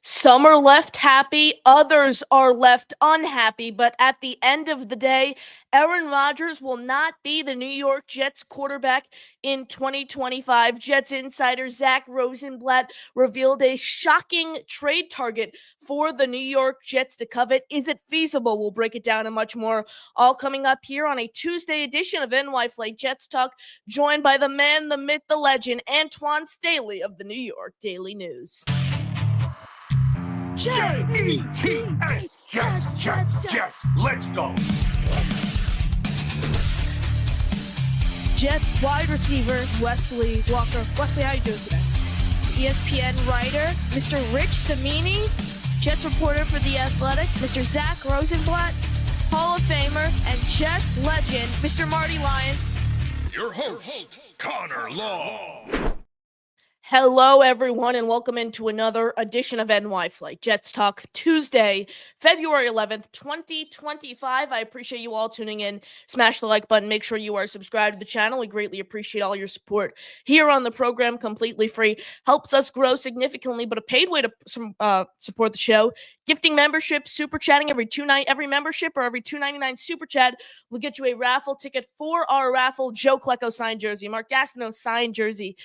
Some are left happy, others are left unhappy, but at the end of the day, Aaron Rodgers will not be the New York Jets quarterback in 2025. Jets insider Zach Rosenblatt revealed a shocking trade target for the New York Jets to covet. Is it feasible? We'll break it down and much more, all coming up here on a Tuesday edition of NY Flight Jets Talk, joined by the man, the myth, the legend, Antwan Staley of the New York Daily News. J-E-T-S, Jets, let's go. Jets wide receiver Wesley Walker. Wesley, how you doing today? ESPN writer Mr. Rich Cimini, Jets reporter for The Athletic, Mr. Zach Rosenblatt, Hall of Famer, and Jets legend, Mr. Marty Lyons. Your host, Connor Law. Hello, everyone, and welcome into another edition of NY Flight Jets Talk, Tuesday, February 11th, 2025. I appreciate you all tuning in. Smash the like button. Make sure you are subscribed to the channel. We greatly appreciate all your support here on the program, completely free. Helps us grow significantly, but a paid way to support the show. Gifting membership, super chatting every membership or every $2.99 super chat will get you a raffle ticket for our raffle. Joe Klecko signed jersey, Mark Gastineau signed jersey,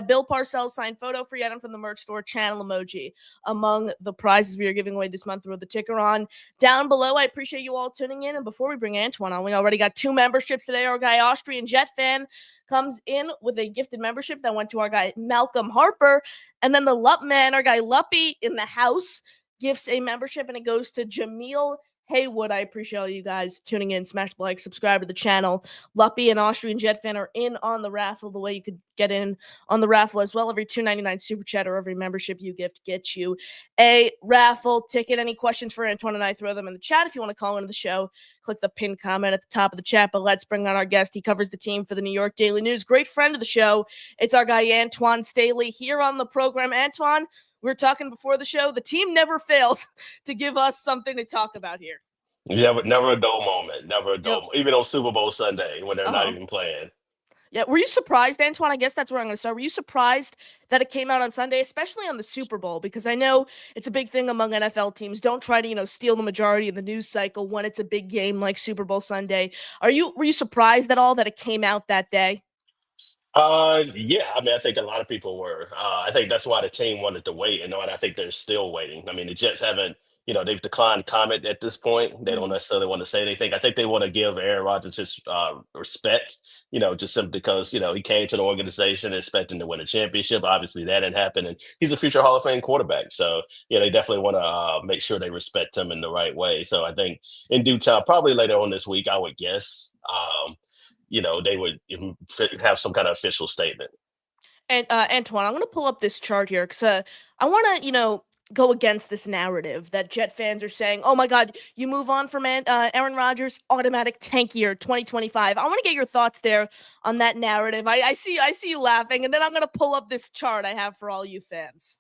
Bill Parcells signed photo, free item from the merch store, channel emoji, among the prizes we are giving away this month. Throw the ticker on down below. I appreciate you all tuning in. And before we bring Antwan on, we already got 2 memberships today. Our guy Austrian Jet Fan comes in with a gifted membership that went to our guy Malcolm Harper. And then the Lup Man, our guy Luppy in the house, gifts a membership, and it goes to Jameel Haywood. I appreciate all you guys tuning in. Smash the like, subscribe to the channel. Luppy and Austrian Jet Fan are in on the raffle. The way you could get in on the raffle as well, every $2.99 super chat or every membership you gift gets you a raffle ticket. Any questions for Antwan and I, throw them in the chat. If you want to call into the show, click the pinned comment at the top of the chat. But let's bring on our guest. He covers the team for the New York Daily News. Great friend of the show. It's our guy Antwan Staley here on the program. Antwan, we were talking before the show. The team never fails to give us something to talk about here. Yeah, but never a dull moment. Never a dull moment. Even on Super Bowl Sunday when they're not even playing. Yeah, were you surprised, Antwan? I guess that's where I'm going to start. Were you surprised that it came out on Sunday, especially on the Super Bowl? Because I know it's a big thing among NFL teams. Don't try to, steal the majority of the news cycle when it's a big game like Super Bowl Sunday. Were you surprised at all that it came out that day? Yeah. I mean, I think a lot of people were. I think that's why the team wanted to wait, and I think they're still waiting. I mean, the Jets haven't, they've declined comment at this point. They don't necessarily want to say anything. I think they want to give Aaron Rodgers his respect, just simply because he came to the organization expecting to win a championship. Obviously, that didn't happen, and he's a future Hall of Fame quarterback. So yeah, they definitely want to make sure they respect him in the right way. So I think in due time, probably later on this week, I would guess. They would have some kind of official statement. And Antwan, I'm going to pull up this chart here because I want to, go against this narrative that Jet fans are saying, oh my God, you move on from Aaron Rodgers, automatic tank year 2025. I want to get your thoughts there on that narrative. I see you laughing, and then I'm going to pull up this chart I have for all you fans.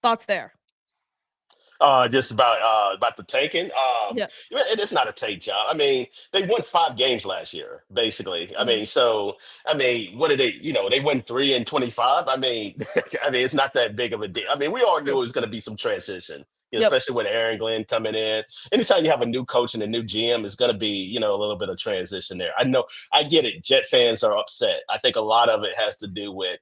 Thoughts there? Just about the tanking. Yeah. It's not a tank job. I mean, they won 5 games last year, basically. I mean, what did they? They won 3 and 25. I mean, it's not that big of a deal. I mean, we all knew it was going to be some transition, especially with Aaron Glenn coming in. Anytime you have a new coach and a new GM, it's going to be, a little bit of transition there. I know, I get it. Jet fans are upset. I think a lot of it has to do with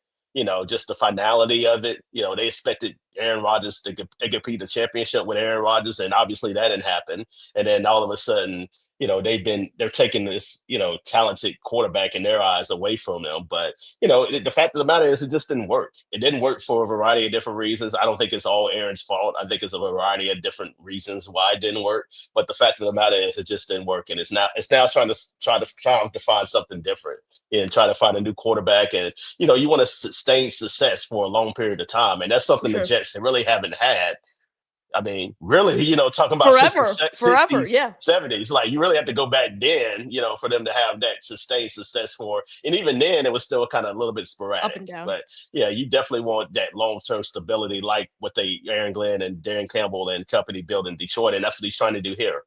just the finality of it. They expected Aaron Rodgers to compete the championship with Aaron Rodgers, and obviously that didn't happen. And then all of a sudden, they're taking this, talented quarterback in their eyes away from them. But, the fact of the matter is it just didn't work. It didn't work for a variety of different reasons. I don't think it's all Aaron's fault. I think it's a variety of different reasons why it didn't work. But the fact of the matter is it just didn't work. And it's now trying to find something different and try to find a new quarterback. And, you want to sustain success for a long period of time. And that's something the Jets really haven't had. I mean, really, talking about forever, 60s, yeah. 70s, like you really have to go back then, for them to have that sustained success for. And even then, it was still kind of a little bit sporadic. Up and down. But yeah, you definitely want that long-term stability, like what Aaron Glenn and Darren Campbell and company built in Detroit, and that's what he's trying to do here.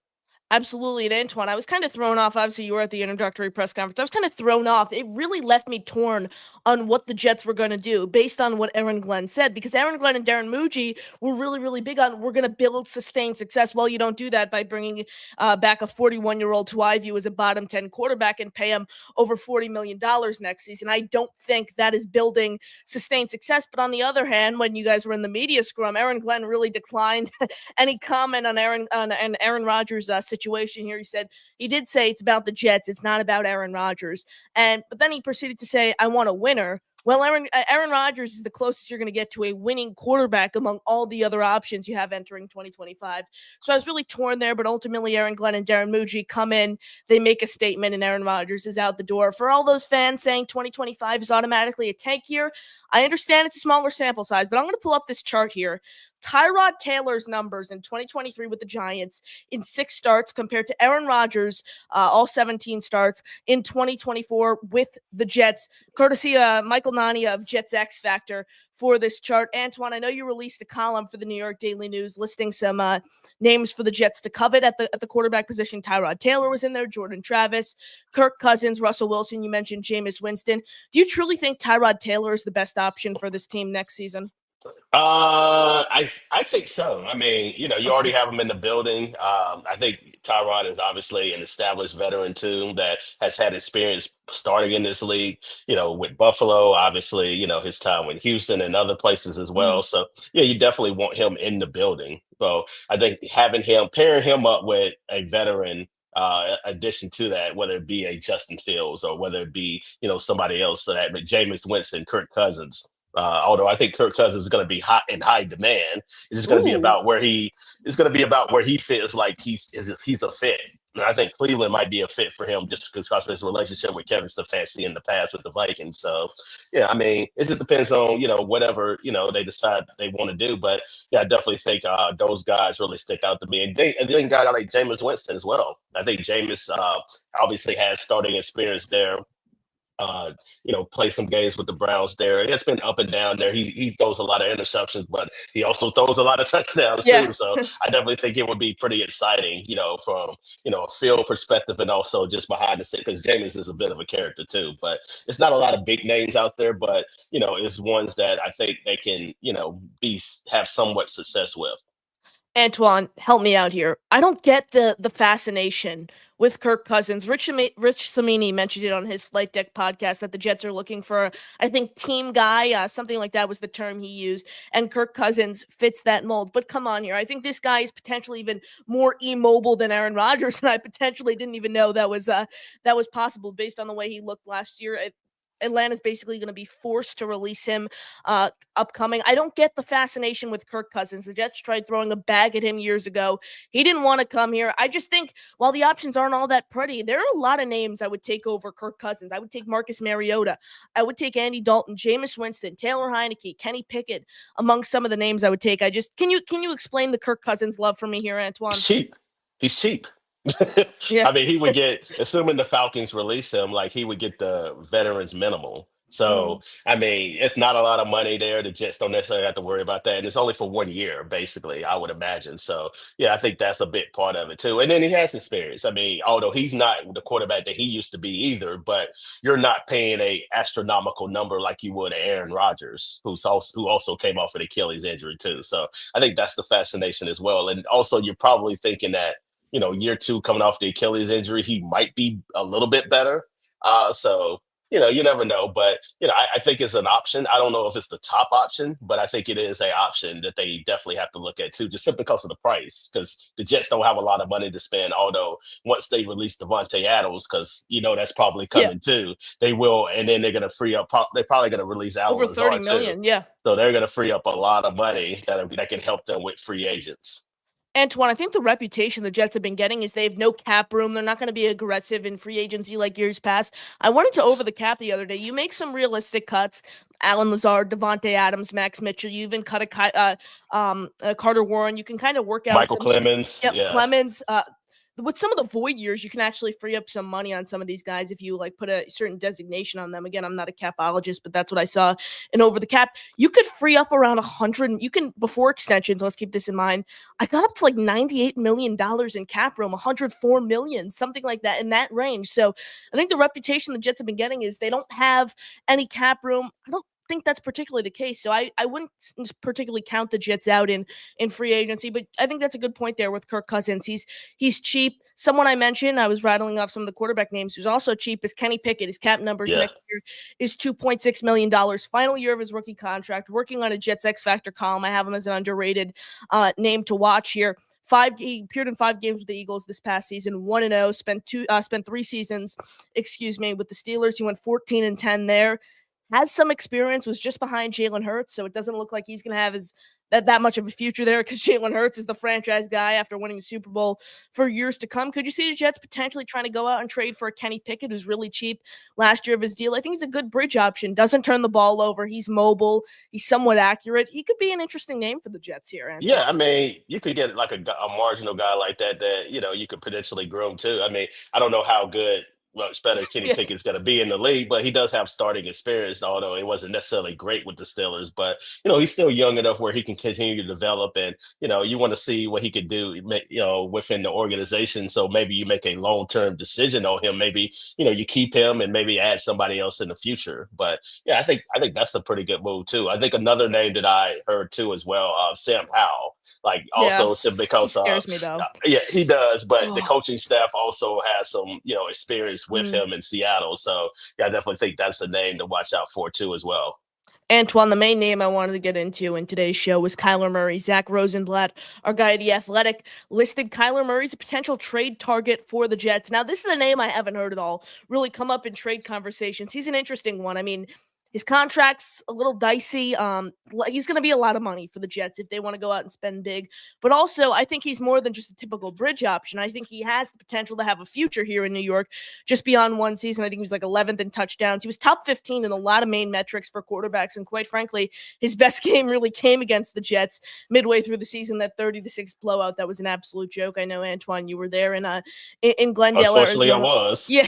Absolutely. And Antwan, I was kind of thrown off. Obviously, you were at the introductory press conference. I was kind of thrown off. It really left me torn on what the Jets were going to do based on what Aaron Glenn said, because Aaron Glenn and Darren Muji were really, really big on we're going to build sustained success. Well, you don't do that by bringing back a 41-year-old who I view as a bottom 10 quarterback and pay him over $40 million next season. I don't think that is building sustained success. But on the other hand, when you guys were in the media scrum, Aaron Glenn really declined any comment on Aaron Rodgers' situation here. He said he did say it's about the Jets. It's not about Aaron Rodgers. But then he proceeded to say, "I want a winner." Well, Aaron Rodgers is the closest you're going to get to a winning quarterback among all the other options you have entering 2025. So I was really torn there, but ultimately Aaron Glenn and Darren Muji come in, they make a statement, and Aaron Rodgers is out the door. For all those fans saying 2025 is automatically a tank year, I understand it's a smaller sample size, but I'm going to pull up this chart here. Tyrod Taylor's numbers in 2023 with the Giants in 6 starts compared to Aaron Rodgers, all 17 starts in 2024 with the Jets, courtesy Michael Nania of Jets X Factor for this chart. Antwan, I know you released a column for the New York Daily News listing some names for the Jets to covet at the quarterback position. Tyrod Taylor was in there, Jordan Travis, Kirk Cousins, Russell Wilson. You mentioned Jameis Winston. Do you truly think Tyrod Taylor is the best option for this team next season? I think so. I mean, you already Okay. have him in the building. I think Tyrod is obviously an established veteran too that has had experience starting in this league. With Buffalo, obviously, his time with Houston and other places as Mhm. well. So yeah, you definitely want him in the building. So I think pairing him up with a veteran. Addition to that, whether it be a Justin Fields or whether it be somebody else, so that but Jameis Winston, Kirk Cousins, although I think Kirk Cousins is going to be hot in high demand, it's just going to be Ooh. about where he it's going to be about where he feels like he's a fit. And I think Cleveland might be a fit for him just because of his relationship with Kevin Stefanski in the past with the Vikings. So yeah, I mean, it just depends on whatever they decide they want to do. But yeah, I definitely think those guys really stick out to me, and then got like Jameis Winston as well. I think Jameis obviously has starting experience there, uh, play some games with the Browns there. It's been up and down there. He throws a lot of interceptions, but he also throws a lot of touchdowns Yeah. too. So I definitely think it would be pretty exciting, from a field perspective and also just behind the scenes because Jameis is a bit of a character too. But it's not a lot of big names out there, but it's ones that I think they can be have somewhat success with. Antwan, help me out here. I don't get the fascination with Kirk Cousins. Rich Samini mentioned it on his Flight Deck podcast that the Jets are looking for, I think, team guy, something like that was the term he used, and Kirk Cousins fits that mold. But come on here, I think this guy is potentially even more immobile than Aaron Rodgers, and I potentially didn't even know that was possible based on the way he looked last year. Atlanta's basically going to be forced to release him upcoming. I don't get the fascination with Kirk Cousins. The Jets tried throwing a bag at him years ago. He didn't want to come here. I just think while the options aren't all that pretty, there are a lot of names I would take over Kirk Cousins. I would take Marcus Mariota. I would take Andy Dalton, Jameis Winston, Taylor Heineke, Kenny Pickett, among some of the names I would take. I just can you explain the Kirk Cousins love for me here, He's Antwan? cheap. He's cheap. Yeah. I mean, he would get, assuming the Falcons release him, like he would get the veterans minimal. So, Mm. I mean, it's not a lot of money there. The Jets don't necessarily have to worry about that. And it's only for 1 year, basically, I would imagine. So, yeah, I think that's a big part of it, too. And then he has experience. I mean, although he's not the quarterback that he used to be either, but you're not paying a astronomical number like you would Aaron Rodgers, who also came off an Achilles injury, too. So, I think that's the fascination as well. And also, you're probably thinking that year two coming off the Achilles injury, he might be a little bit better. So you never know, but I think it's an option. I don't know if it's the top option, but I think it is a option that they definitely have to look at too, just simply because of the price. Because the Jets don't have a lot of money to spend. Although once they release Devontae Adams, because that's probably Yeah. coming too, they will, and then they're going to free up. They're probably going to release Alan Over 30 Lazard too, million. Yeah. so they're going to free up a lot of money that can help them with free agents. Antoine, I think the reputation the Jets have been getting is they have no cap room. They're not going to be aggressive in free agency like years past. I wanted to over the cap the other day. You make some realistic cuts. Alan Lazard, Devontae Adams, Max Mitchell. You even cut a Carter Warren. You can kind of work out Michael some. Clemens, Yep, yeah. Clemens. with some of the void years, you can actually free up some money on some of these guys if you like put a certain designation on them. Again, I'm not a capologist, but that's what I saw. And over the cap, you could free up around 100. You can before extensions. Let's keep this in mind. I got up to like $98 million in cap room, 104 million, something like that in that range. So I think the reputation the Jets have been getting is they don't have any cap room. I don't think that's particularly the case. So I wouldn't particularly count the Jets out in free agency, but I think that's a good point there with Kirk Cousins. He's cheap. Someone I mentioned, I was rattling off some of the quarterback names who's also cheap is Kenny Pickett. His cap numbers Yeah. next year is $2.6 million. Final year of his rookie contract. Working on a Jets X Factor column. I have him as an underrated name to watch here. He appeared in 5 games with the Eagles this past season, 1-0. Spent 3 seasons, with the Steelers. He went 14-10 there. Has some experience. Was just behind Jalen Hurts, so it doesn't look like he's going to have that much of a future there because Jalen Hurts is the franchise guy after winning the Super Bowl for years to come. Could you see the Jets potentially trying to go out and trade for a Kenny Pickett, who's really cheap last year of his deal? I think he's a good bridge option. Doesn't turn the ball over. He's mobile. He's somewhat accurate. He could be an interesting name for the Jets here, Yeah, Antwan. I mean, you could get like a marginal guy like that you could potentially groom too. I mean, I don't know how good, much better Kenny Yeah, Pickett's going to be in the league, but he does have starting experience, although it wasn't necessarily great with the Steelers. But he's still young enough where he can continue to develop, and you want to see what he could do, within the organization. So maybe you make a long-term decision on him. Maybe you keep him and maybe add somebody else in the future. But yeah, I think that's a pretty good move too. I think another name that I heard too as well, Sam Howell, like yeah. also He because scares me though. yeah, he does, but the Oh. coaching staff also has some, experience with Mm. him in Seattle. So yeah, I definitely think that's a name to watch out for too as well. Antwan, the main name I wanted to get into in today's show was Kyler Murray. Zach Rosenblatt, our guy at The Athletic, listed Kyler Murray as a potential trade target for the Jets. Now, this is a name I haven't heard at all really come up in trade conversations. He's an interesting one. I mean, his contract's a little dicey. He's going to be a lot of money for the Jets if they want to go out and spend big. But also, I think he's more than just a typical bridge option. I think he has the potential to have a future here in New York just beyond one season. I think he was like 11th in touchdowns. He was top 15 in a lot of main metrics for quarterbacks. And quite frankly, his best game really came against the Jets midway through the season. That 30-6 blowout, that was an absolute joke. I know, Antwan, you were there in Glendale, Unfortunately, I Arizona. was. Yeah.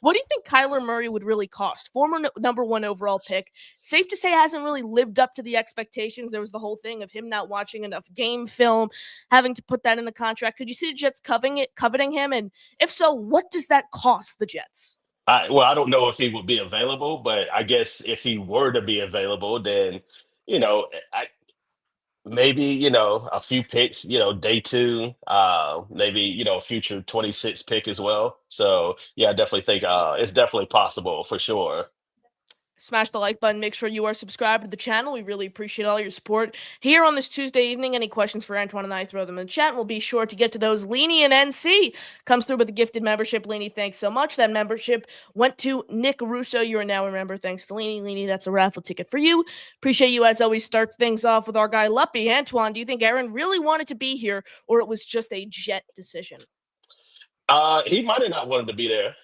What do you think Kyler Murray would really cost? Former number 1 overall pick. Safe to say hasn't really lived up to the expectations. There was the whole thing of him not watching enough game film, having to put that in the contract. Could you see the Jets coveting him? And if so, what does that cost the Jets? I don't know if he would be available, but I guess if he were to be available, then I maybe a few picks, day two, maybe a future 26 pick as well. So yeah, I definitely think it's definitely possible for sure. Smash the like button. Make sure you are subscribed to the channel. We really appreciate all your support here on this Tuesday evening. Any questions for Antwan and I, throw them in the chat. We'll be sure to get to those. Leany and NC comes through with a gifted membership. Leany, thanks so much. That membership went to Nick Russo. You are now a member. Thanks to Leany. Leany, that's a raffle ticket for you. Appreciate you as always. Start things off with our guy Luppy. Antwan, do you think Aaron really wanted to be here, or it was just a Jet decision? He might have not wanted to be there,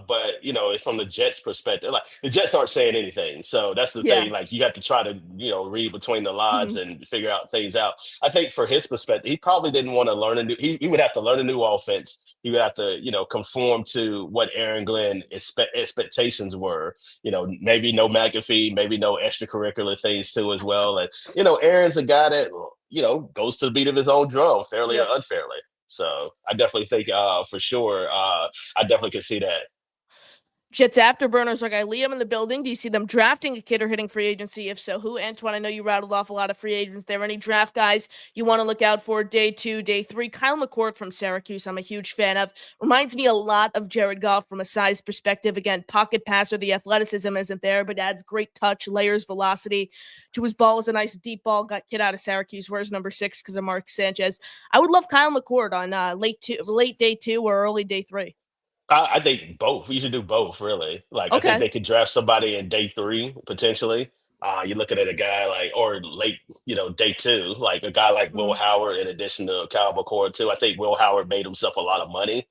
but from the Jets' perspective, like the Jets aren't saying anything, so that's the Yeah. thing. Like you got to try to read between the lines Mhm. and figure out things out. I think for his perspective, he probably didn't want to learn a new. He would have to learn a new offense. He would have to conform to what Aaron Glenn expectations were. Maybe no McAfee, maybe no extracurricular things too as well. And Aaron's a guy that goes to the beat of his own drum, fairly or Yep. unfairly. So I definitely think for sure I definitely could see that. Jets afterburners are guy Liam in the building. Do you see them drafting a kid or hitting free agency? If so, who? Antwan, I know you rattled off a lot of free agents. There any draft guys you want to look out for day 2, day 3? Kyle McCord from Syracuse, I'm a huge fan of. Reminds me a lot of Jared Goff from a size perspective. Again, pocket passer, the athleticism isn't there, but adds great touch, layers velocity to his ball. Is a nice deep ball. Got kid out of Syracuse. Where's number 6? Because of Mark Sanchez. I would love Kyle McCord on late day 2 or early day 3. I think both. You should do both, really. Like I think Okay. they could draft somebody in day three potentially. You're looking at a guy like or late, day two, like a guy like Will Mhm. Howard in addition to Kyle McCord too. I think Will Howard made himself a lot of money.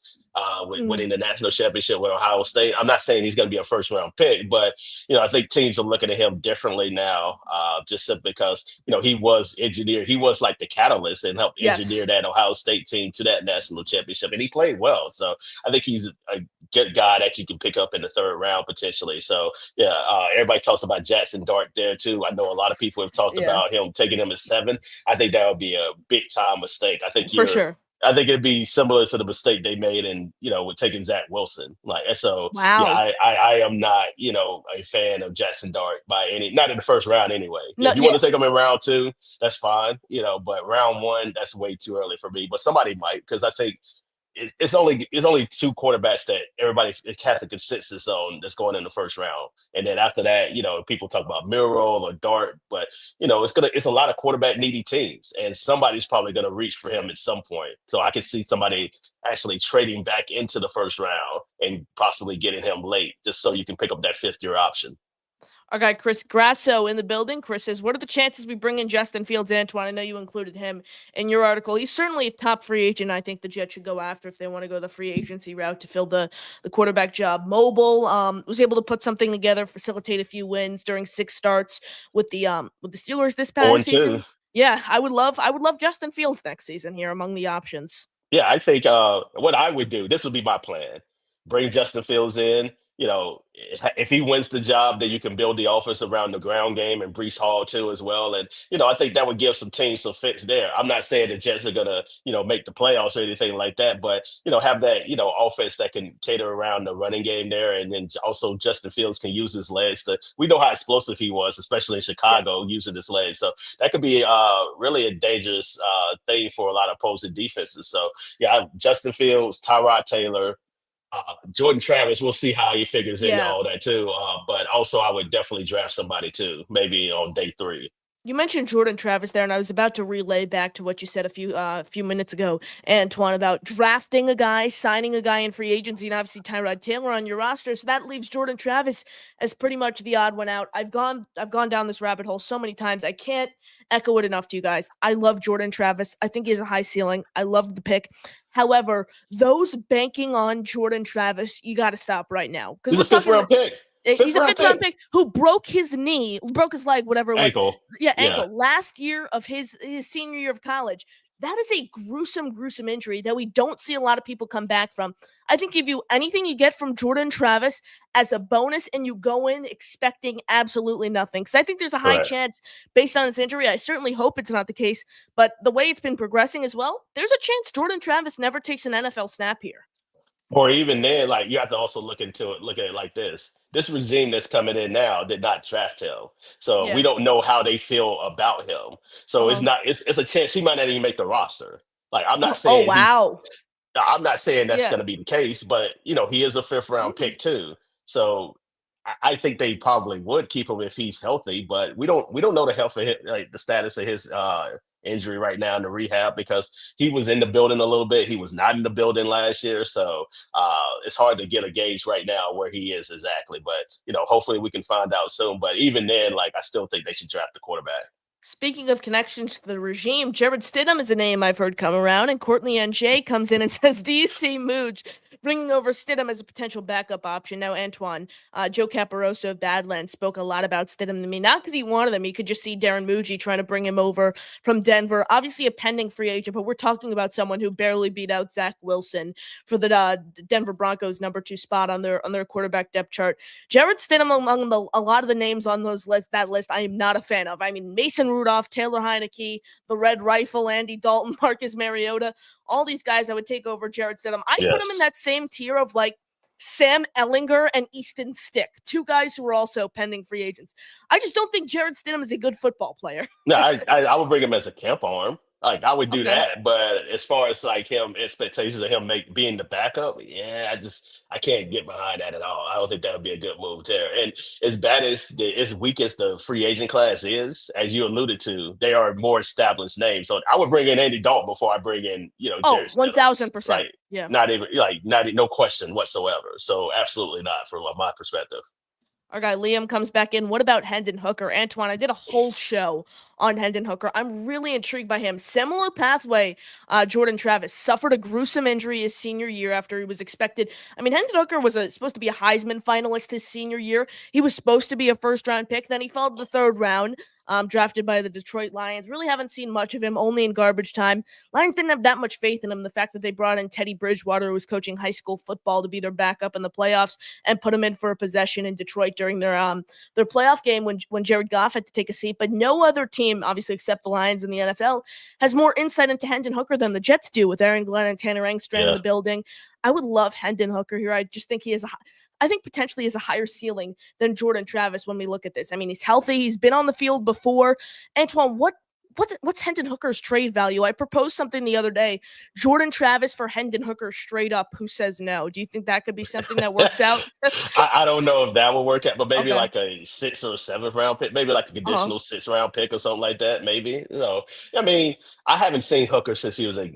with Mm, winning the national championship with Ohio State. I'm not saying he's going to be a first round pick, but I think teams are looking at him differently now, just simply because he was engineered. He was like the catalyst and helped yes. engineer that Ohio State team to that national championship, and he played well. So I think he's a good guy that you can pick up in the third round potentially. So yeah, everybody talks about Jackson Dart there too. I know a lot of people have talked Yeah, about him taking him at 7. I think that would be a big time mistake. for sure. I think it'd be similar to the mistake they made in, with taking Zach Wilson. Like, and so, yeah, Wow. I am not, a fan of Jackson Dart by not in the first round anyway. No, If you yeah. want to take him in round 2, that's fine, but round 1, that's way too early for me. But somebody might, because I think it's only 2 quarterbacks that everybody has a consensus on that's going in the first round, and then after that, people talk about Murrow or Dart, but it's a lot of quarterback needy teams, and somebody's probably gonna reach for him at some point. So I could see somebody actually trading back into the first round and possibly getting him late, just so you can pick up that 5th-year option. Our guy Chris Grasso in the building. Chris says, "What are the chances we bring in Justin Fields, Antwan?" I know you included him in your article. He's certainly a top free agent. I think the Jets should go after if they want to go the free agency route to fill the quarterback job. Mobile, was able to put something together, facilitate a few wins during 6 starts with the Steelers this Four past and two. season. Yeah, I would love Justin Fields next season here among the options. Yeah, I think what I would do, this would be my plan. Bring Justin Fields in. If he wins the job, then you can build the offense around the ground game and Brees Hall too as well. And I think that would give some teams some fits there. I'm not saying the Jets are gonna, make the playoffs or anything like that, but have that, offense that can cater around the running game there. And then also Justin Fields can use his legs to we know how explosive he was, especially in Yeah. Chicago, using his legs. So that could be really a dangerous thing for a lot of opposing defenses. So yeah, Justin Fields, Tyrod Taylor, Jordan Travis, we'll see how he figures into Yeah. all that too. But also, I would definitely draft somebody too, maybe on day 3. You mentioned Jordan Travis there, and I was about to relay back to what you said a few minutes ago, Antwan, about drafting a guy, signing a guy in free agency, and obviously Tyrod Taylor on your roster. So that leaves Jordan Travis as pretty much the odd one out. I've gone down this rabbit hole so many times. I can't echo it enough to you guys. I love Jordan Travis. I think he has a high ceiling. I love the pick. However, those banking on Jordan Travis, you got to stop right now because He's we're a fifth talking. round pick. He's Fifth a round fifth round pick. pick who broke his knee, broke his leg, whatever it was. Ankle. Yeah, Yeah. ankle. Last year of his senior year of college. That is a gruesome injury that we don't see a lot of people come back from. I think if you anything you get from Jordan Travis as a bonus and you go in expecting absolutely nothing. Because I think there's a high Right. chance based on this injury. I certainly hope it's not the case, but the way it's been progressing as well, there's a chance Jordan Travis never takes an NFL snap here. Or even then, like you have to also look at it like this. This regime that's coming in now did not draft him. So we Yeah. don't know how they feel about him. So Uh-huh. it's a chance he might not even make the roster. Like Oh, wow. I'm not saying that's Yeah. going to be the case, but he is a 5th round Mm. pick too. So I think they probably would keep him if he's healthy, but we don't know the health of like the status of his injury right now in the rehab because he was in the building a little bit. He was not in the building last year, so it's hard to get a gauge right now where he is exactly. But hopefully we can find out soon. But even then, like I still think they should draft the quarterback. Speaking of connections to the regime, Jared Stidham is a name I've heard come around, and Courtney NJ comes in and says, "Do you see Mooj bringing over Stidham as a potential backup option?" Now, Antwan, Joe Caparoso of Badlands spoke a lot about Stidham to me, not because he wanted him. He could just see Darren Mooj trying to bring him over from Denver. Obviously, a pending free agent, but we're talking about someone who barely beat out Zach Wilson for the Denver Broncos #2 spot on their quarterback depth chart. Jared Stidham among a lot of the names on that list, I am not a fan of. I mean, Mason Rudolph, Taylor Heineke, the Red Rifle, Andy Dalton, Marcus Mariota, all these guys I would take over Jared Stidham. I put him in Yes. that same tier of like Sam Ellinger and Easton Stick, 2 guys who are also pending free agents. I just don't think Jared Stidham is a good football player. No, I would bring him as a camp arm. Like I would do Okay. that, but as far as like him expectations of him being the backup, yeah, I can't get behind that at all. I don't think that would be a good move there. And as bad as weak as the free agent class is, as you alluded to, they are more established names. So I would bring in Andy Dalton before I bring in Oh, Jared Stidham. 1000%. Like Yeah. not even like not no question whatsoever. So absolutely not from my perspective. Our guy Liam comes back in. What about Hendon Hooker? Antwan, I did a whole show on Hendon Hooker. I'm really intrigued by him. Similar pathway, Jordan Travis suffered a gruesome injury his senior year after he was expected. I mean, Hendon Hooker was supposed to be a Heisman finalist his senior year. He was supposed to be a first-round pick. Then he fell to the third round, drafted by the Detroit Lions. Really haven't seen much of him, only in garbage time. Lions didn't have that much faith in him. The fact that they brought in Teddy Bridgewater, who was coaching high school football, to be their backup in the playoffs, and put him in for a possession in Detroit during their playoff game when Jared Goff had to take a seat. But no other team, obviously except the Lions in the NFL, has more insight into Hendon Hooker than the Jets do, with Aaron Glenn and Tanner Engstrand in the building. I would love Hendon Hooker here. I just think I think potentially has a higher ceiling than Jordan Travis when we look at this. I mean, he's healthy. He's been on the field before. Antwan, what's Hendon Hooker's trade value? I proposed something the other day. Jordan Travis for Hendon Hooker straight up. Who says no? Do you think that could be something that works out? I don't know if that will work out, but maybe Okay. like a 6th or 7th round pick, maybe like a conditional 6th round pick or something like that. Maybe. I mean, I haven't seen Hooker since he was at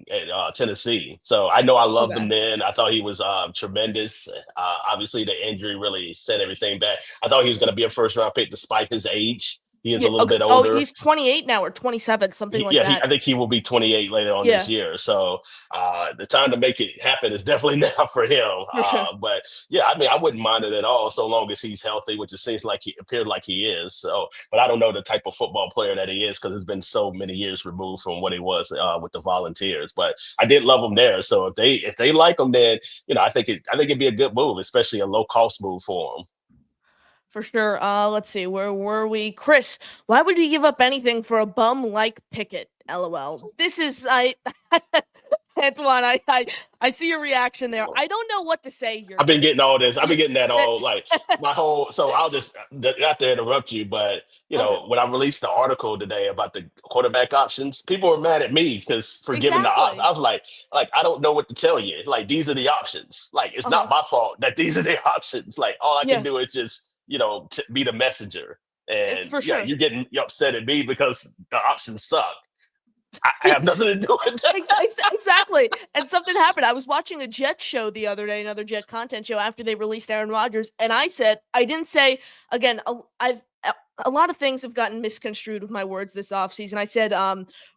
Tennessee, so I know I loved him Okay. then. I thought he was tremendous. Obviously, the injury really set everything back. I thought he was going to be a first round pick despite his age. He is Yeah. a little Okay. bit Oh, older. he's 28 now or 27, something like that. I think he will be 28 later on this Yeah, year. So the time to make it happen is definitely now for him. for sure. But yeah, I mean, I wouldn't mind it at all, so long as he's healthy, which it seems like he appeared like he is. So, but I don't know the type of football player that he is because it's been so many years removed from what he was with the Volunteers. But I did love him there. So if they like him, then I think it'd be a good move, especially a low cost move for him. For sure. Let's see. Where were we? Chris, why would you give up anything for a bum like Pickett? LOL. This is Antoine, I see your reaction there. I don't know what to say here, I've been Chris. getting all this. I've been getting that all like my whole. So I'll just not to interrupt you, but All good. when I released the article today about the quarterback options, people were mad at me because for giving the option. Exactly. I was like I don't know what to tell you. Like these are the options. Like it's Uh-huh. not my fault that these are the options. Like all I can Yeah, do is just be the messenger. And for yeah, sure. you're getting upset at me because the options suck. I have nothing to do with that. Exactly. And something happened. I was watching a Jet show the other day, another Jet content show after they released Aaron Rodgers, and I didn't say again. A lot of things have gotten misconstrued with my words this offseason. I said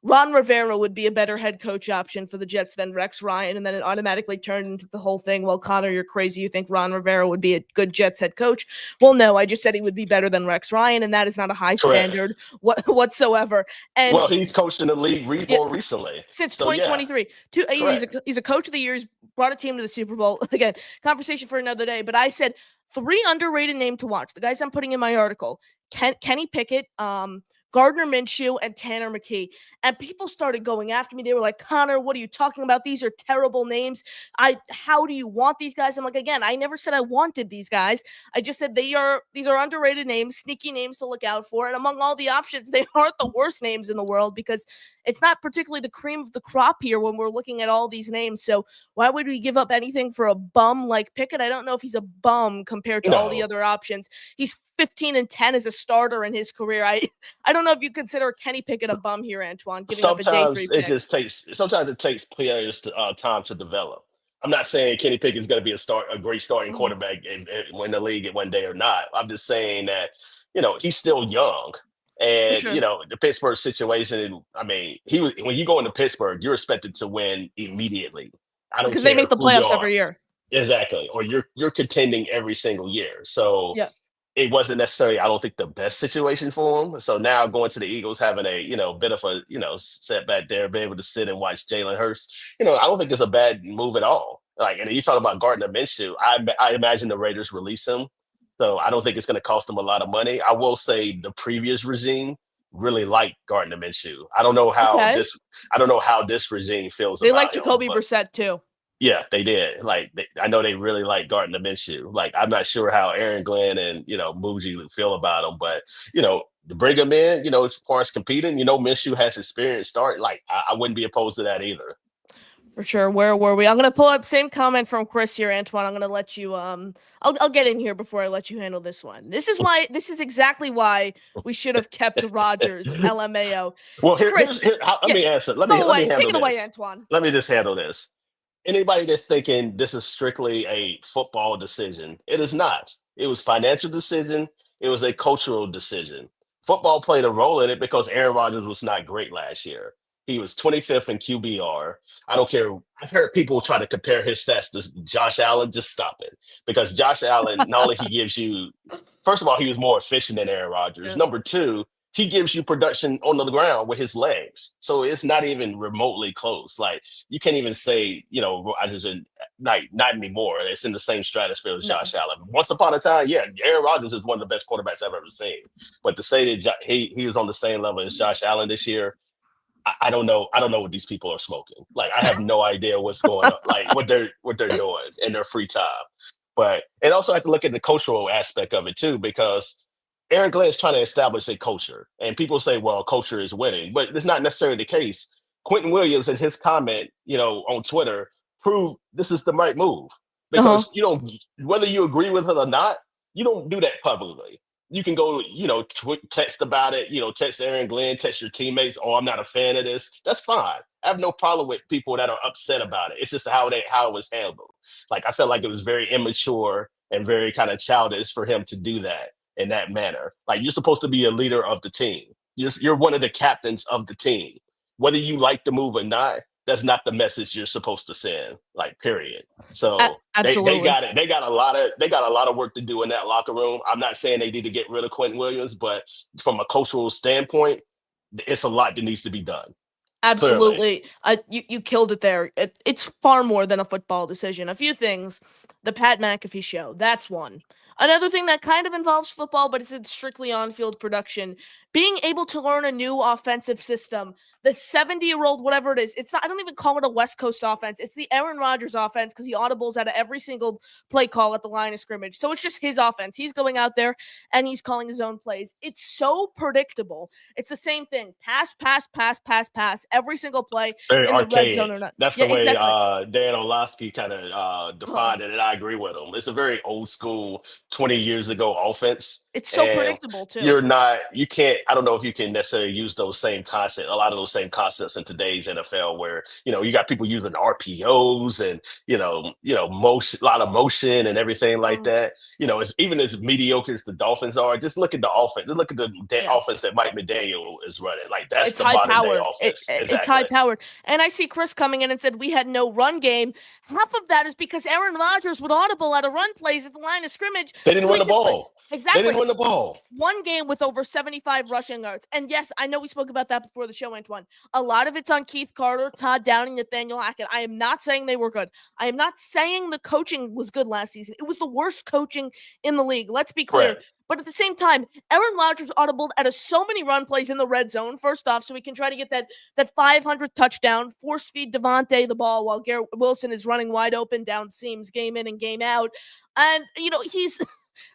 Ron Rivera would be a better head coach option for the Jets than Rex Ryan, and then it automatically turned into the whole thing. Well, Connor, you're crazy. You think Ron Rivera would be a good Jets head coach? Well, no, I just said he would be better than Rex Ryan, and that is not a high Correct. standard whatsoever. And Well, he's coached in the league yeah, more recently. since So yeah, 2023. correct. He's a coach of the year. He's brought a team to the Super Bowl. Again, conversation for another day. But I said 3 underrated name to watch. The guys I'm putting in my article: Kenny Pickett, Gardner Minshew, and Tanner McKee. And people started going after me. They were like, Connor, what are you talking about? These are terrible names. How do you want these guys? I'm like, again, I never said I wanted these guys. I just said these are underrated names, sneaky names to look out for. And among all the options, they aren't the worst names in the world because it's not particularly the cream of the crop here when we're looking at all these names. So why would we give up anything for a bum like Pickett? I don't know if he's a bum compared to all the No. other options. He's 15-10 as a starter in his career. I don't know if you consider Kenny Pickett a bum here, Antwan, giving up a day 3 pick. Sometimes it takes players time to develop. I'm not saying Kenny Pickett is going to be a great starting Mhm. quarterback and win the league at one day or not. I'm just saying that he's still young, For and sure. the Pittsburgh situation. I mean, he was when you go into Pittsburgh, you're expected to win immediately. I don't Because they care make the who you playoffs are. every year. Exactly, or you're contending every single year. So Yeah. it wasn't necessarily, I don't think, the best situation for him. So now going to the Eagles, having a bit of a setback there, being able to sit and watch Jalen Hurts, I don't think it's a bad move at all. Like, and you talk about Gardner Minshew, I imagine the Raiders release him, so I don't think it's going to cost them a lot of money. I will say the previous regime really liked Gardner Minshew. Okay. I don't know how this regime feels They like about him, Jacoby but Brissett too. yeah, they did. Like, I know they really like Gardner Minshew. Like, I'm not sure how Aaron Glenn and Muji feel about him, but to bring him in, as far as competing, Minshew has experience. Like, I wouldn't be opposed to that either. For sure. Where were we? I'm gonna pull up same comment from Chris here, Antoine. I'm gonna let you I'll get in here before I let you handle this one. This is exactly why we should have kept Rodgers, LMAO. Well, Chris, let yeah, me answer. go Let me away. Take handle it away, this. Antoine. Let me just handle this. Anybody that's thinking this is strictly a football decision, it is not. It was financial decision. It was a cultural decision. Football played a role in it because Aaron Rodgers was not great last year. He was 25th in QBR. I don't care. I've heard people try to compare his stats to Josh Allen. Just stop it. Because Josh Allen, not only he gives you, first of all, he was more efficient than Aaron Rodgers. Yeah. Number two, he gives you production on the ground with his legs. So it's not even remotely close. Like you can't even say, Rodgers and not anymore. It's in the same stratosphere as No. Josh Allen. Once upon a time, yeah, Aaron Rodgers is one of the best quarterbacks I've ever seen. But to say that he was on the same level as Josh Allen this year, I don't know. I don't know what these people are smoking. Like I have no idea what's going on, like what they're doing in their free time. But and also have to look at the cultural aspect of it too, because Aaron Glenn is trying to establish a culture. And people say, well, culture is winning, but it's not necessarily the case. Quentin Williams in his comment, on Twitter, proved this is the right move. Uh-huh. Because whether you agree with it or not, you don't do that publicly. You can go, text about it, text Aaron Glenn, text your teammates. Oh, I'm not a fan of this. That's fine. I have no problem with people that are upset about it. It's just how it was handled. Like I felt like it was very immature and very kind of childish for him to do that in that manner. Like you're supposed to be a leader of the team. You're one of the captains of the team. Whether you like the move or not, that's not the message you're supposed to send. Like period. So Absolutely. they got it. They got a lot of work to do in that locker room. I'm not saying they need to get rid of Quentin Williams, but from a cultural standpoint, it's a lot that needs to be done. Absolutely. You killed it there. It's far more than a football decision. A few things. The Pat McAfee show. That's one. Another thing that kind of involves football, but it's strictly on-field production. Being able to learn a new offensive system. The 70-year-old, whatever it is, it's not. I don't even call it a West Coast offense. It's the Aaron Rodgers offense because he audibles out of every single play call at the line of scrimmage. So it's just his offense. He's going out there and he's calling his own plays. It's so predictable. It's the same thing. Pass, pass, pass, pass, pass. Every single play Very in the red zone archaic. or not. That's Yeah, the way exactly. Dan Orlovsky kind of defined it, and I agree with him. It's a very old school, 20 years ago offense. It's so And predictable too. you can't, I don't know if you can necessarily use those same concepts, a lot of those same concepts in today's NFL where, you got people using RPOs and, motion, a lot of motion and everything like that. It's even as mediocre as the Dolphins are, just look at the offense. Just look at the Yeah. offense that Mike McDaniel is running. Like that's It's the high modern day powered. offense. It's Exactly. high powered. And I see Chris coming in and said we had no run game. Half of that is because Aaron Rodgers would audible out of run plays at the line of scrimmage. They didn't So run he the could play. ball. They Exactly. didn't run the ball. One game with over 75 rushing yards. And yes, I know we spoke about that before the show, Antwan. A lot of it's on Keith Carter, Todd Downing, Nathaniel Hackett. I am not saying they were good. I am not saying the coaching was good last season. It was the worst coaching in the league. Let's be clear. Correct. But at the same time, Aaron Rodgers audibled out of so many run plays in the red zone, first off, so we can try to get that 500 touchdown, force feed Devontae the ball while Garrett Wilson is running wide open down seams game in and game out. And, he's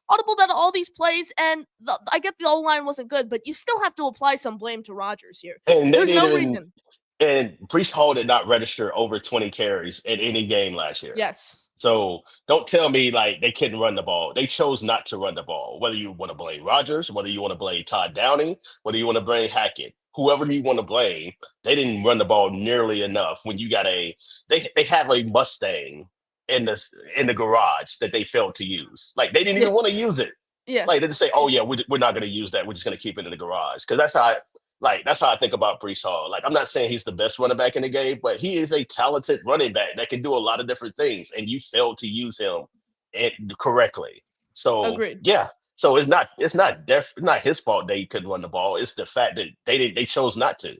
audible out of all these plays, and I get the O-line wasn't good, but you still have to apply some blame to Rodgers here. And they There's didn't no even reason. and Brees Hall did not register over 20 carries in any game last year. Yes. So don't tell me like they couldn't run the ball. They chose not to run the ball. Whether you want to blame Rodgers, whether you want to blame Todd Downing, whether you want to blame Hackett, whoever you want to blame, they didn't run the ball nearly enough. When you got they have a Mustang in the garage that they failed to use. Like they didn't Yeah. even want to use it. Yeah. Like they just say, "Oh yeah, we're not going to use that. We're just going to keep it in the garage." Because that's how I think about Brees Hall. Like I'm not saying he's the best running back in the game, but he is a talented running back that can do a lot of different things, and you failed to use him correctly. So Agreed. yeah. So it's not his fault they couldn't run the ball. It's the fact that they chose not to.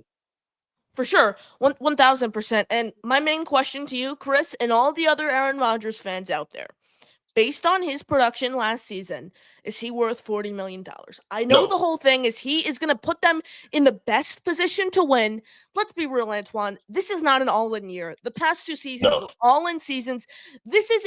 For sure. 1,000%. And my main question to you, Chris, and all the other Aaron Rodgers fans out there, based on his production last season, is he worth $40 million? I know No. the whole thing is he is going to put them in the best position to win. Let's be real, Antwan. This is not an all-in year. The past two seasons No. were all-in seasons. This is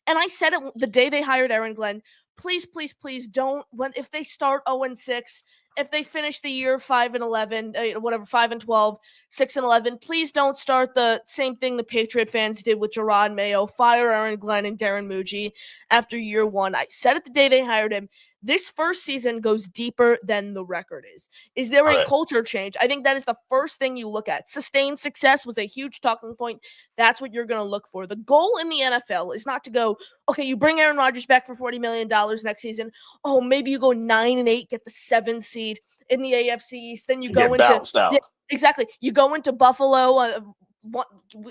and I said it the day they hired Aaron Glenn, please, please, please don't, if they start 0-6, if they finish the year 5-11, whatever, 5-12, 6-11, please don't start the same thing the Patriot fans did with Gerard Mayo, fire Aaron Glenn and Darren Muji after year one. I said it the day they hired him. This first season goes deeper than the record is. Is there a Right. culture change? I think that is the first thing you look at. Sustained success was a huge talking point. That's what you're going to look for. The goal in the NFL is not to go, okay, you bring Aaron Rodgers back for $40 million next season. Oh, maybe you go 9-8, get the 7th seed in the AFC East. Then you go Get into bounced out. exactly. You go into Buffalo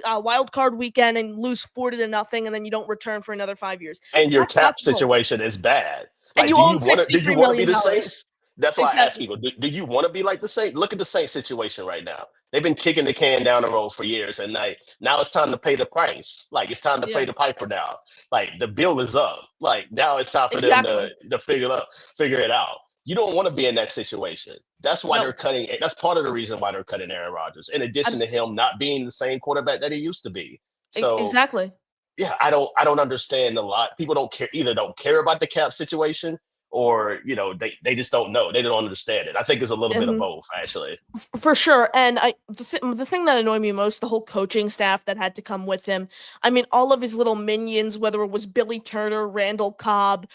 wild card weekend and lose 40-0, and then you don't return for another 5 years. And your That's not cap the goal. situation is bad. And Like, you do own you want to? Do you $63 want to be million. the Saints? That's why I ask Exactly. people: do you want to be like the Saints? Look at the Saints situation right now. They've been kicking the can down the road for years, and like now it's time to pay the price. Like it's time to pay Yeah, the piper now. Like the bill is up. Like now it's time for them exactly. to figure it out. You don't want to be in that situation. That's why they're No, cutting. That's part of the reason why they're cutting Aaron Rodgers. In addition to abs- him not being the same quarterback that he used to be. So exactly. yeah, I don't understand a lot. People don't care about the cap situation, or they just don't know. They don't understand it. I think it's a little bit of Mhm. both, actually. For sure. And the thing that annoyed me most, the whole coaching staff that had to come with him. I mean, all of his little minions, whether it was Billy Turner, Randall Cobb,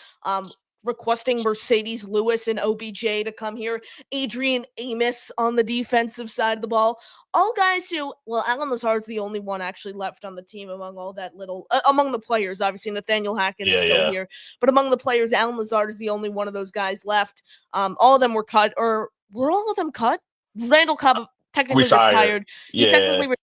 requesting Mercedes Lewis and OBJ to come here, Adrian Amos on the defensive side of the ball, all guys who, well, Alan Lazard's the only one actually left on the team among all that little, among the players. Obviously, Nathaniel Hackett is Yeah, still yeah, here, but among the players, Alan Lazard is the only one of those guys left. All of them were cut, or were all of them cut? Randall Cobb technically retired. retired. He Yeah, technically retired.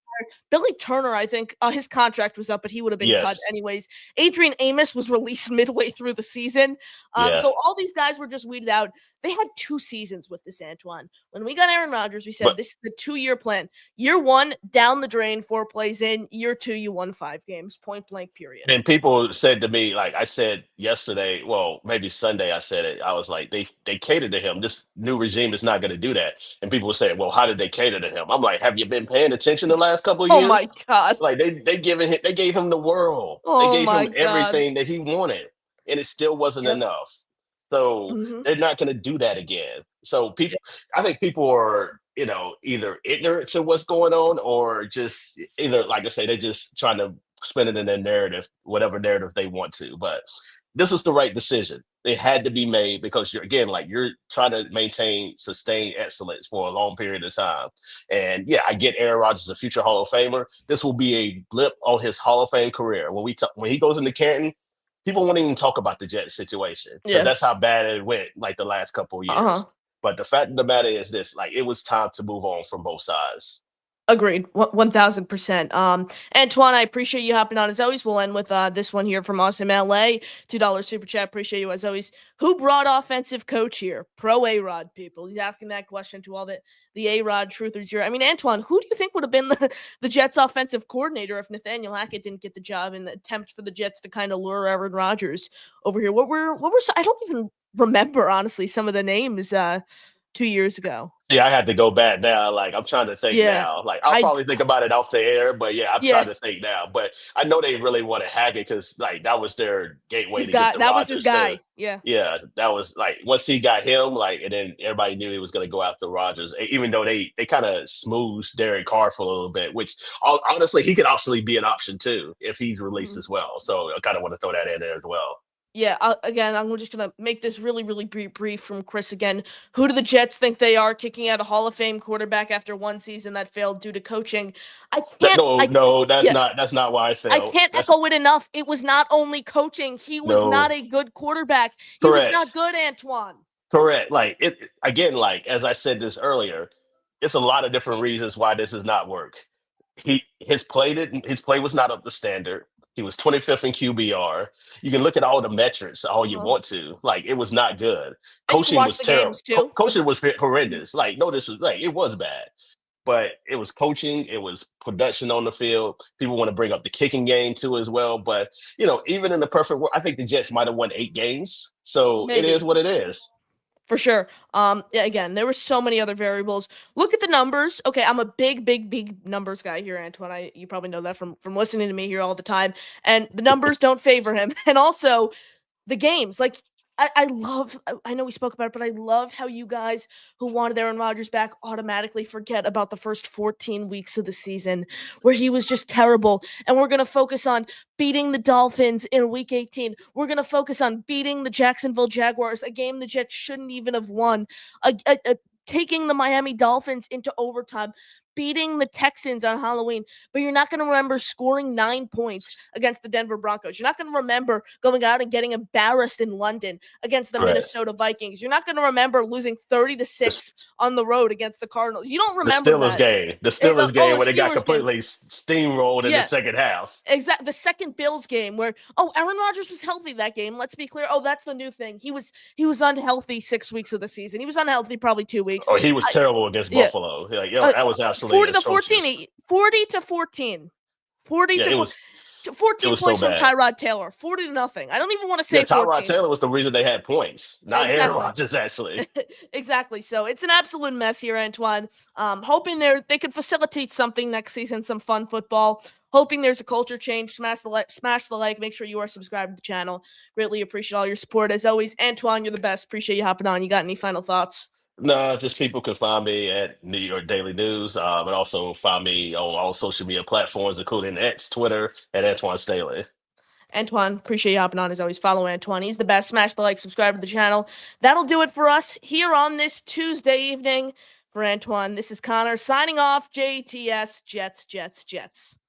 Billy Turner, I think, his contract was up, but he would have been cut yes, anyways. Adrian Amos was released midway through the season. yeah. So all these guys were just weeded out. They had 2 seasons with this, Antwan. When we got Aaron Rodgers, we said But this is the 2-year plan. Year 1, down the drain, 4 plays in. Year 2, you won 5 games, point blank, period. and people said to me, like I said yesterday, well, maybe Sunday, I said it. I was like, they catered to him. This new regime is not going to do that. And people were saying, well, how did they cater to him? I'm like, have you been paying attention the last couple of Oh years? my God. Like they gave him the world. They Oh gave my him God. everything that he wanted, and it still wasn't Yep. enough. So Hmm. they're not going to do that again. So Yep. I think people are, either ignorant to what's going on, or just either, like I say, they're just trying to spin it in their narrative, whatever narrative they want to. But this was the right decision. It had to be made because you're trying to maintain sustained excellence for a long period of time. And yeah, I get Aaron Rodgers a future Hall of Famer. This will be a blip on his Hall of Fame career. When he goes into Canton, people won't even talk about the Jets situation because Yeah. that's how bad it went like the last couple of Uh-huh. years. But the fact of the matter is this: like it was time to move on from both sides. Agreed, 1000%. Antoine, I appreciate you hopping on as always. We'll end with this one here from us in LA. $2 super chat. Appreciate you as always. Who brought offensive coach here? Pro A-Rod people. He's asking that question to all the A-Rod truthers here. I mean, Antoine, who do you think would have been the Jets offensive coordinator if Nathaniel Hackett didn't get the job in the attempt for the Jets to kind of lure Aaron Rodgers over here? I don't even remember honestly some of the names 2 years ago. Yeah, I had to go back now. Like I'm trying to think Yeah. now. Like I'll I probably think about it off the air, but yeah, I'm yeah. trying to think now. But I know they really want to hack it because like that was their gateway His to get guy, the that was his Rogers to. guy. Yeah. Yeah, that was like once he got him, like, and then everybody knew he was going to go after Rogers. Even though they kind of smoothed Derek Carr for a little bit, which honestly he could actually be an option too if he's released Mhm. as well. So I kind of want to throw that in there as well. Yeah. Again, I'm just gonna make this really, really brief from Chris again. Who do the Jets think they are, kicking out a Hall of Fame quarterback after one season that failed due to coaching? I can't. No, no, Yeah. that's not why I I felt. can't That's echo it enough. It was not only coaching. He was not no a good quarterback. He was not correct. good, Antoine. Correct. Like it again, like as I said this earlier, it's a lot of different reasons why this does not work. His play was not up to standard. He was 25th in QBR. You can look at all the metrics all you Uh-huh. want to. Like it was not good. And you can Coaching watch was the terrible. games too. Coaching was horrendous. Like no, this was like it was bad. But it was coaching, it was production on the field. People want to bring up the kicking game too as well. But even in the perfect world, I think the Jets might have won 8 games. So it is Maybe. what it is. For sure. Yeah, again, there were so many other variables. Look at the numbers. Okay, I'm a big numbers guy here, Antoine. You probably know that from listening to me here all the time. And the numbers don't favor him. And also the games. Like I love, I know we spoke about it, but I love how you guys who wanted Aaron Rodgers back automatically forget about the first 14 weeks of the season where he was just terrible. And we're going to focus on beating the Dolphins in week 18. We're going to focus on beating the Jacksonville Jaguars, a game the Jets shouldn't even have won, taking the Miami Dolphins into overtime, beating the Texans on Halloween, but you're not going to remember scoring 9 points against the Denver Broncos. You're not going to remember going out and getting embarrassed in London against the Right. Minnesota Vikings. You're not going to remember losing 30-6 on the road against the Cardinals. You don't The remember Steelers that. game. The Steelers Oh, game the where they got Steelers game. completely steamrolled in the Yeah. second half. Exactly. The second Bills game where, Aaron Rodgers was healthy that game. Let's be clear. Oh, that's the new thing. He was unhealthy 6 weeks of the season. He was unhealthy probably 2 weeks. Oh, he was terrible against Yeah. Buffalo. Like, that was absolutely 40 to 14. atrocious. 40 to 14. 40 Yeah, to it 14. was 14 so points from bad. Tyrod Taylor. 40 to nothing. I don't even want to Yeah, say Tyrod 14. Taylor was the reason they had points, not Aaron Exactly. Rodgers, actually. Exactly. So it's an absolute mess here, Antwan. Hoping they could facilitate something next season, some fun football. Hoping there's a culture change. Smash the like. Make sure you are subscribed to the channel. Greatly appreciate all your support. As always, Antwan, you're the best. Appreciate you hopping on. You got any final thoughts? No, just people can find me at New York Daily News, but also find me on all social media platforms, including X, Twitter, at Antwan Staley. Antwan, appreciate you hopping on. As always, follow Antwan. He's the best. Smash the like, subscribe to the channel. That'll do it for us here on this Tuesday evening. For Antwan, this is Connor signing off. JTS, Jets, Jets, Jets.